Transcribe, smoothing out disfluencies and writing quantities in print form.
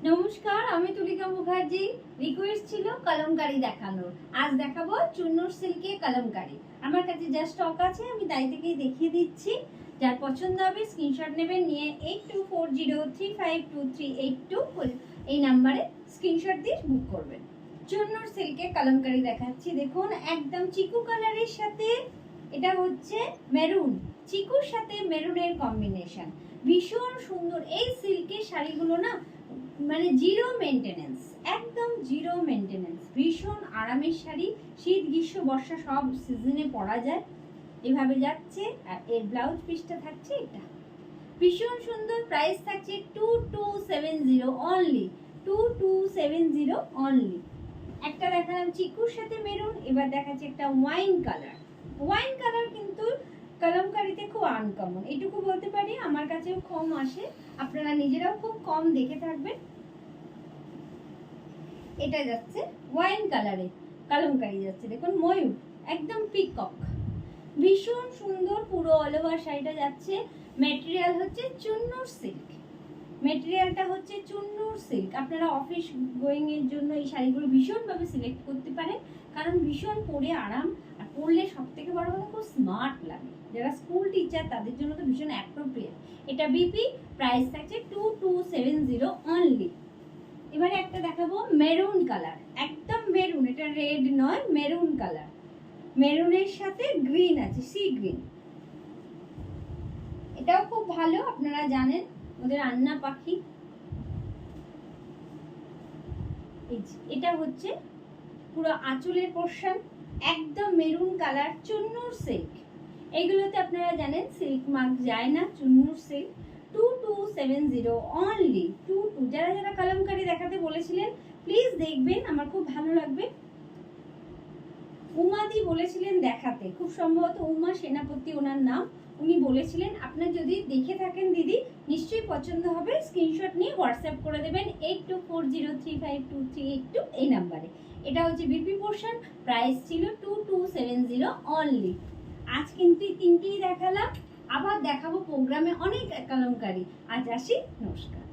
নমস্কার, আমি তুলিকা মুখার্জি। রিকোয়েস্ট ছিল কলমকারি দেখানোর। আজ দেখাবো চুন্নুর সিল্কে কলমকারি। আমার কাছে যা স্টক আছে আমি তাই থেকেই দেখিয়ে দিচ্ছি। যার পছন্দ হবে স্ক্রিনশট নেবেন, নিয়ে 8240352382 এই নাম্বারে স্ক্রিনশট দিয়ে বুক করবেন। চুন্নুর সিল্কে কলমকারি দেখাচ্ছি। দেখুন, একদম চিকু কালারের সাথে এটা হচ্ছে মেরুন, চিকুর সাথে মেরুনের কম্বিনেশন, ভীষণ সুন্দর। এই সিল্কের শাড়িগুলো না মানে জিরো মেনটেনেন্স, একদম জিরো মেনটেনেন্স, ভীষণ আরামের শাড়ি। শীত গ্রীষ্ম বর্ষা সব সিজনে পরা যায়। এভাবে যাচ্ছে। আর এর ব্লাউজ পিসটা থাকছে এটা, ভীষণ সুন্দর। প্রাইস থাকছে 2270 অনলি, 2270 অনলি। একটা দেখালাম চিকুর সাথে মেরুন, এবার দেখাচ্ছে একটা ওয়াইন কালার। ওয়াইন কালার কিন্তু কলমকারিতে খুব আনকমন, এটুকু বলতে পারি। আমার কাছেও কম আসে, আপনারা নিজেরাও খুব কম দেখে থাকবেন। এটা যাচ্ছে ওয়াইন কালারে কলমকারি যাচ্ছে। দেখুন ময়ূর, একদম পিকক, ভীষণ সুন্দর। পুরো অল ওভার শাড়িটা যাচ্ছে। ম্যাটেরিয়াল হচ্ছে চুন্নুর সিল্ক, ম্যাটেরিয়ালটা হচ্ছে চুন্নুর সিল্ক। আপনারা অফিস গোয়িং এর জন্য এই শাড়িগুলো ভীষণভাবে সিলেক্ট করতে পারেন, কারণ ভীষণ পরে আরাম, আর পরলে সব থেকে বড় কথা খুব স্মার্ট লাগে। যারা স্কুল টিচার তাদের জন্য তো ভীষণ অ্যাপ্রোপ্রিয়েট। এটা বিপি, প্রাইস থাকছে 2270 অনলি। এবারে একটা দেখাবো মেরুন কালার, একদম মেরুন, এটা রেড নয়, মেরুন কালার। মেরুনের সাথে গ্রিন আছে, সি গ্রিন। এটাও খুব ভালো, আপনারা জানেন ওদের আন্না পাখি। এটা হচ্ছে পুরো আঁচলের পোর্শন, একদম মেরুন কালার, চুন্নুর সিল্ক। এগুলোতে আপনারা জানেন সিল্ক মার্ক যায় না, চুন্নুর সিল্ক। 2270 অনলি, 22। যারা যারা কলমকারি দেখাতে বলেছিলেন প্লিজ দেখবেন, আমার খুব ভালো লাগবে। উমাদি বলেছিলেন দেখাতে, খুব সম্ভবত উমা সেনাপতি ওনার নাম। উনি বলেছিলেন আপনার যদি দেখে থাকেন দিদি নিশ্চয়ই পছন্দ হবে, স্ক্রিনশট নিয়ে হোয়াটসঅ্যাপ করে দেবেন 8240352382 এই নাম্বারে। এটা হচ্ছে বিপি পোর্শন, প্রাইস ছিল 2270 অনলি। আজ কিন্তু তিনটেই দেখালাম, আবার দেখাবো প্রোগ্রামে অনেক কলমকারি। আজ আসি, নমস্কার।